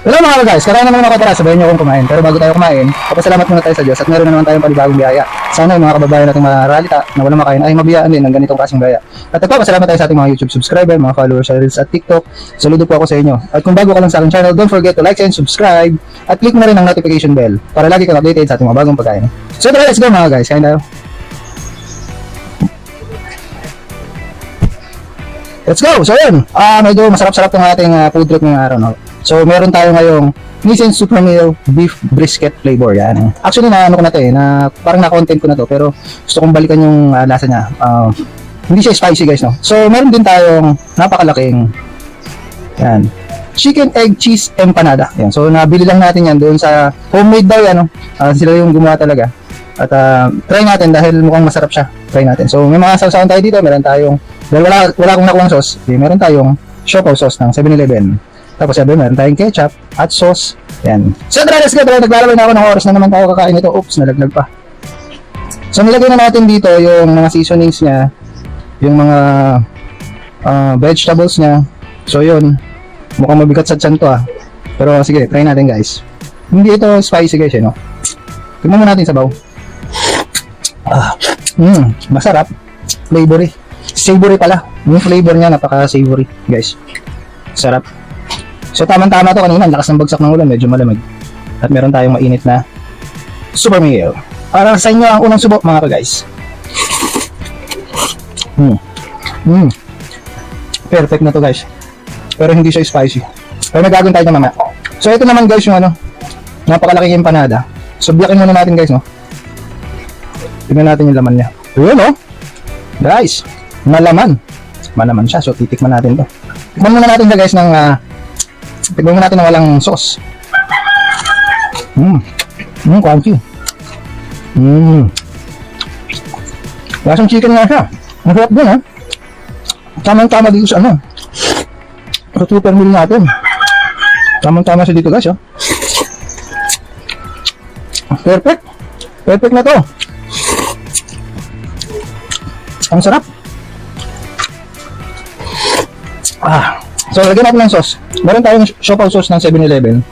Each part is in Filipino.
Hello mga guys, karayan naman ako tara, sabayan niyo akong kumain. Pero bago tayo kumain, papasalamat muna tayo sa Diyos at meron na naman tayong panibagong biyaya. Sana yung mga kababayan nating maralita na walang makain ay mabiyaan din ng ganitong klaseng biyaya. At ito, pasalamat tayo sa ating mga YouTube subscriber, mga followers sa Reels at TikTok. Saludo po ako sa inyo. At kung bago ka lang sa aking channel, don't forget to like and subscribe at click mo rin ang notification bell para lagi kang updated sa ating mga bagong pagkain. So tara, let's go mga guys, kain tayo. Let's go! So yun, medyo masarap-sarap itong ating food trip ngayong araw, no? So meron tayo ngayong Nissin Super Meal Beef Brisket Flavor, yan. Actually, ano ko na to na parang na-content ko na to, pero gusto kong balikan yung lasa niya. Hindi siya spicy guys, no? So meron din tayong napakalaking, yan, chicken egg cheese empanada. Yan. So nabili lang natin yan doon sa homemade daw yan, no? Sila yung gumawa talaga. At try natin dahil mukhang masarap siya. Try natin. So may mga sausawan tayo dito, meron tayong dahil wala akong nakuha sauce, meron tayong siopaw sauce ng 7-Eleven. Tapos sabi, meron tayong ketchup at sauce. Yan. So tara, let's go. Naglalaway na ako ng oras na naman tayo kakain ito. Oops, nalaglag pa. So nilagay na natin dito yung mga seasonings niya, yung mga vegetables niya. So yun, mukhang mabigat sa tiyan to Pero sige, try natin guys. Hindi ito spicy guys, no? Tignan mo natin sabaw. Masarap. Flavory. Savory pala. Yung flavor niya napaka-savory, guys. Sarap. So tamang-tama to kanina, lakas ng bagsak ng ulan, medyo malamig. At meron tayong mainit na super meal. Para sa inyo ang unang subok mga guys. Perfect na to guys. Pero hindi siya spicy. Pero may gagawin tayo na mamaya. So ito naman guys yung napakalaking empanada. So biyakin muna natin guys, no. Tingnan natin yung laman niya. Ayun, no. Guys, malaman siya. So titikman natin to. Tikman muna natin siya guys ng tignan natin na walang sauce. Crunchy. Lasang chicken nga siya. Masarap din Tamang-tama dito sa sa super meal natin. Tamang-tama siya dito guys Perfect. Perfect na to. Ang sarap. So lagyan natin ng sauce. Meron tayong siopaw sauce ng 7-Eleven.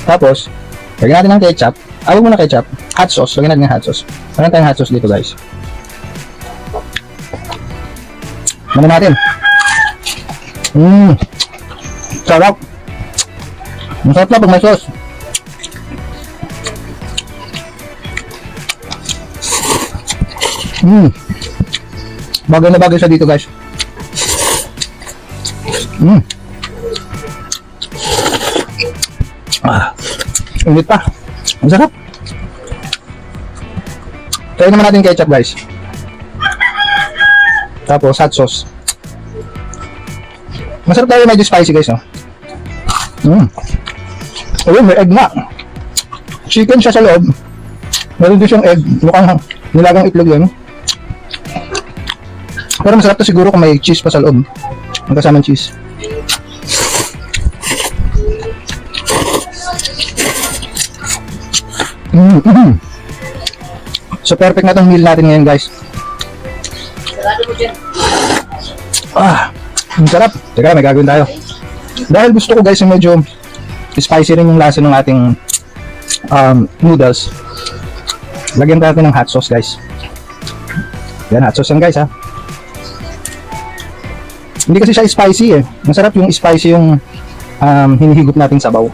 Tapos lagyan natin ng ketchup. Huwag muna ketchup. Hot sauce. Lagyan natin ng hot sauce. Meron tayong hot sauce dito guys. Muna natin. Sarap. Masarap na pag may sauce. Bagay na bagay siya dito guys. Init pa. Ang sarap. Try naman natin ketchup guys. Tapos hot sauce. Masarap tayo, medyo spicy guys, no? Ayun, may egg nga. Chicken siya sa loob. Meron din siyang egg. Mukhang nilagang itlog yun. Pero masarap to siguro kung may cheese pa sa loob. Ang kasamang cheese. So perfect na tong meal natin ngayon guys. Ang sarap. Teka, may gagawin tayo. Dahil gusto ko guys yung medyo spicy rin yung lasa ng ating noodles. Lagyan natin ng hot sauce guys. Yan, hot sauce yan guys Hindi kasi siya spicy Masarap yung spicy yung hinihigop nating sabaw.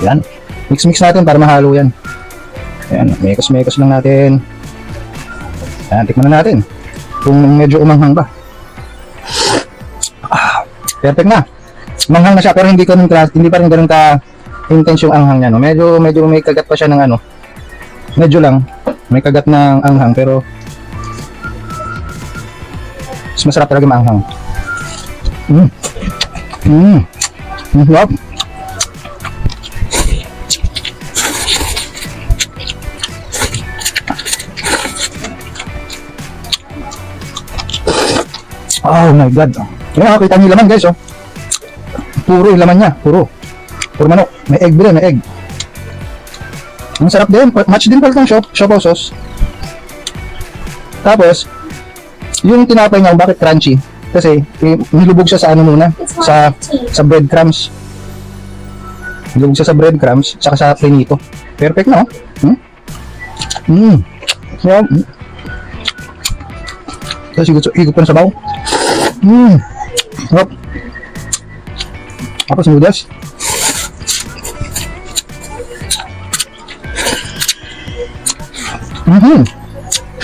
Yan. Mix natin para mahalo yan. Ayan, mekos lang natin. Ayan, tikman na natin. Kung medyo umanghang ba. Perfect na. Manghang na siya pero hindi pa rin ganun ka-intense yung anghang niya. No? Medyo may kagat pa siya ng medyo lang. May kagat ng anghang pero mas masarap talaga maanghang. Wow. Oh my god. Ayan, kita niyo laman guys Puro yung laman niya. Puro manok. May egg din, may egg. Ang sarap din. Match din pala itong siopaw sauce. Tapos yung tinapay niya, bakit crunchy? Kasi nilubog siya sa muna, sa breadcrumbs. Lubog siya sa breadcrumbs, tsaka sa prinito. Perfect na, oh. Sarap. Tapos higop pa ng sabaw. Sarap. Tapos noodles.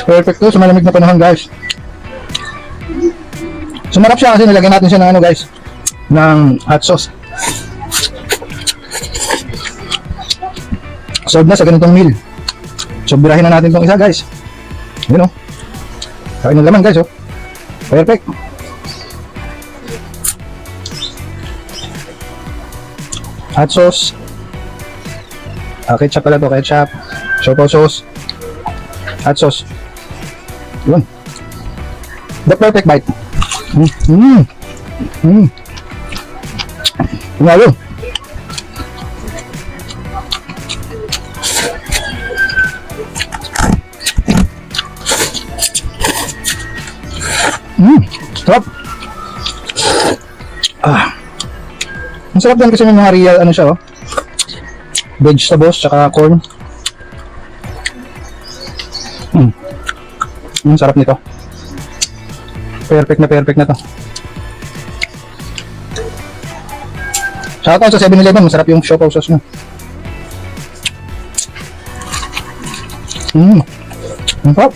Perfect to sa malamig na panahon, guys. Sumarap siya kasi nilagyan natin siya ng ano, guys, ng hot sauce. Solve na sa ganitong meal. So birahin na natin itong isa, guys. Yun, oh. Kain ng laman, guys, oh. Perfect. Hot sauce. Ketchup pala to, ketchup. Siopaw sauce. Hot sauce. Yun. The perfect bite. Ngayon. Sarap. Ang sarap din kasi ng mga real, ano siya, oh. Vegetables, tsaka corn. Ang sarap nito. Perfect na to. Shoutout sa 7-Eleven, masarap yung siopaw sauce nyo. Ang sarap.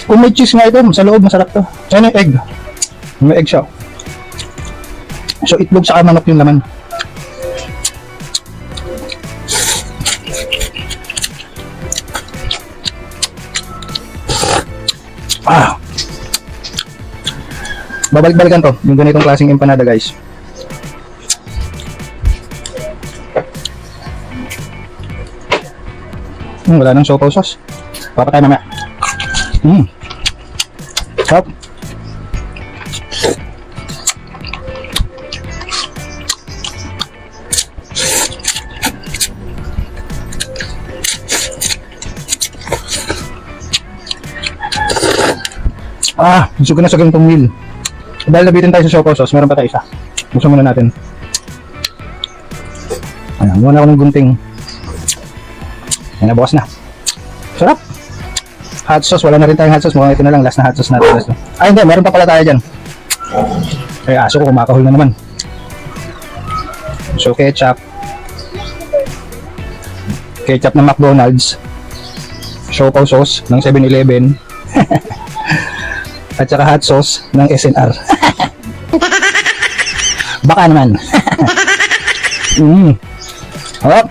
Kung may cheese nga ito, sa loob masarap to. Ayan yung egg. May egg siya. So itlog sa manok yung laman. Babalik-balikan to, yung ganitong klaseng empanada, guys. Wala nang siopaw sauce. Papa tayo mamaya. Sarap. Gusto ko na sa ganitong meal. Dahil nabitin tayo sa siopaw sauce, meron pa tayo isa. Buksan muna natin. Ayan, muna ako ng gunting. Ayan, nabukas na. Sarap. Hot sauce, wala na rin tayong hot sauce. Mukhang ito na lang, last na hot sauce natin. Hindi, meron pa pala tayo dyan. Ay, aso ko kumakahol na naman. So, ketchup. Ketchup ng McDonald's. Siopaw sauce ng 7-Eleven. At saka hot sauce ng SNR. Baka naman. Harap.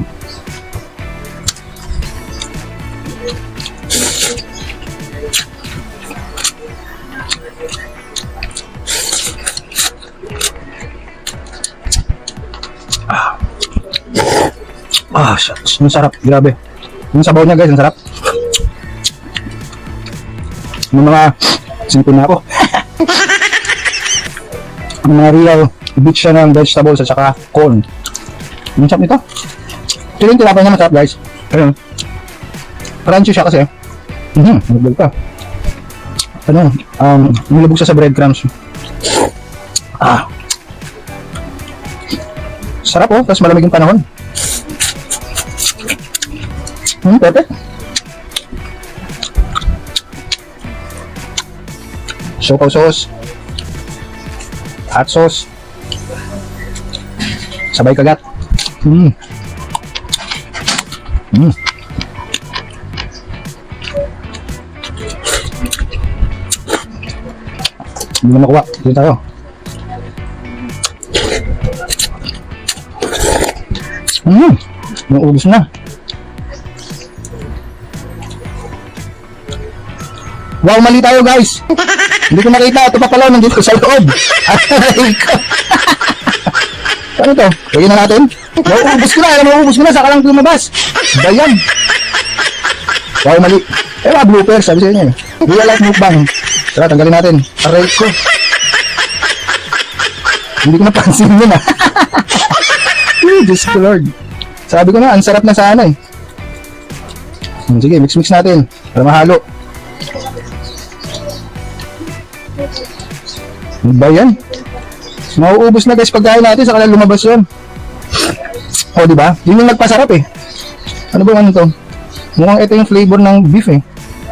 Shucks. Ang sarap. Grabe. Yung sabaw niya, guys, ang sarap. Yung mga 5 na ako. Ang mga real beach siya ng vegetables at saka corn. Ang sarap nito. Ito yung tinapay niya, masarap, guys. Ayun. Crunchy siya kasi. Nagdag pa. Ano, nilubog siya sa breadcrumbs. Sarap, oh. Tapos malamig yung panahon. Perfect. Siopaw sauce. Hot sauce. Sabay kagat. Hindi na makuha. Dito tayo. Yung ubos na. Wow, mali tayo, guys. Hindi ko nakita. Ito pa pala, nandito sa loob. Ano to? Lagyan na natin. Mauubos ko na. Mauubos ko na. Saka lang lumabas. Bayan. Wow, mali. Mga bloopers. Sabi sa inyo. Real life mukbang. Tara, tanggalin natin. Aray ko. Hindi ko napansin yun, ah. Diyos ko, Lord. Sabi ko na, ang sarap na sana, eh. Sige, mix-mix natin. Para mahalo. Ano ba yan? Mauubos na guys pagkain natin, saka lang lumabas yun. O diba? Yun yung nagpasarap eh. Ano ba ano to? Mukhang ito yung flavor ng beef eh.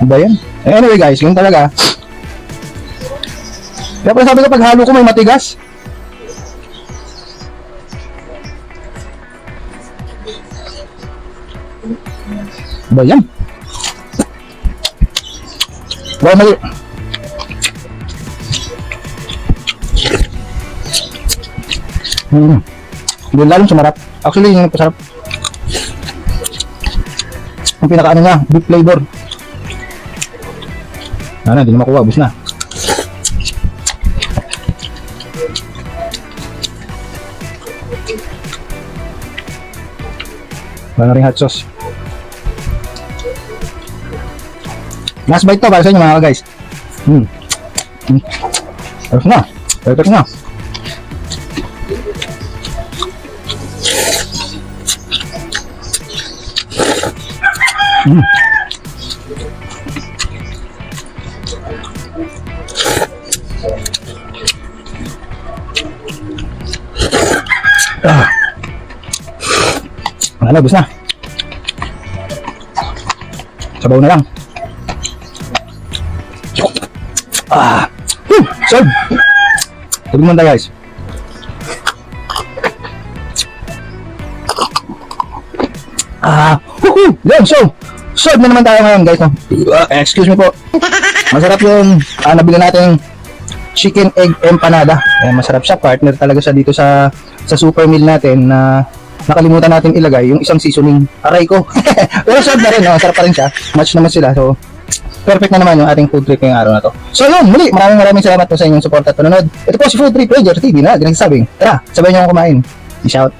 Ano ba yan? Anyway guys, yun talaga. Kaya pala sabi ko pag halo ko may matigas. Ano ba yan? Wow, mali. Yun lalong sumarap. Actually, yun yung pasarap. Ang pinaka ano niya, beef flavor. Ano, hindi na makuha, ubos na. Wala na rin hot sauce. Last bite to para sa inyo mga guys. Perfect na. Perfect na. Ano, ubos na. Sabaw na lang. Solve! Tubig muna tayo guys. Yun, so solve na naman tayo ngayon guys, no? Excuse me po. Masarap yung nabili natin chicken egg empanada. Masarap siya, partner talaga siya dito sa super meal natin na nakalimutan natin ilagay yung isang seasoning. Aray ko. Pero solve na rin, no? Masarap pa rin siya. Match naman sila, so perfect na naman yung ating food trip ngayong araw na to. So yun, muli, maraming salamat po sa inyong support at panonood. Ito po si Food Trip Ranger TV na, ginasabing, tara, sabay niyo akong kumain. Peace out.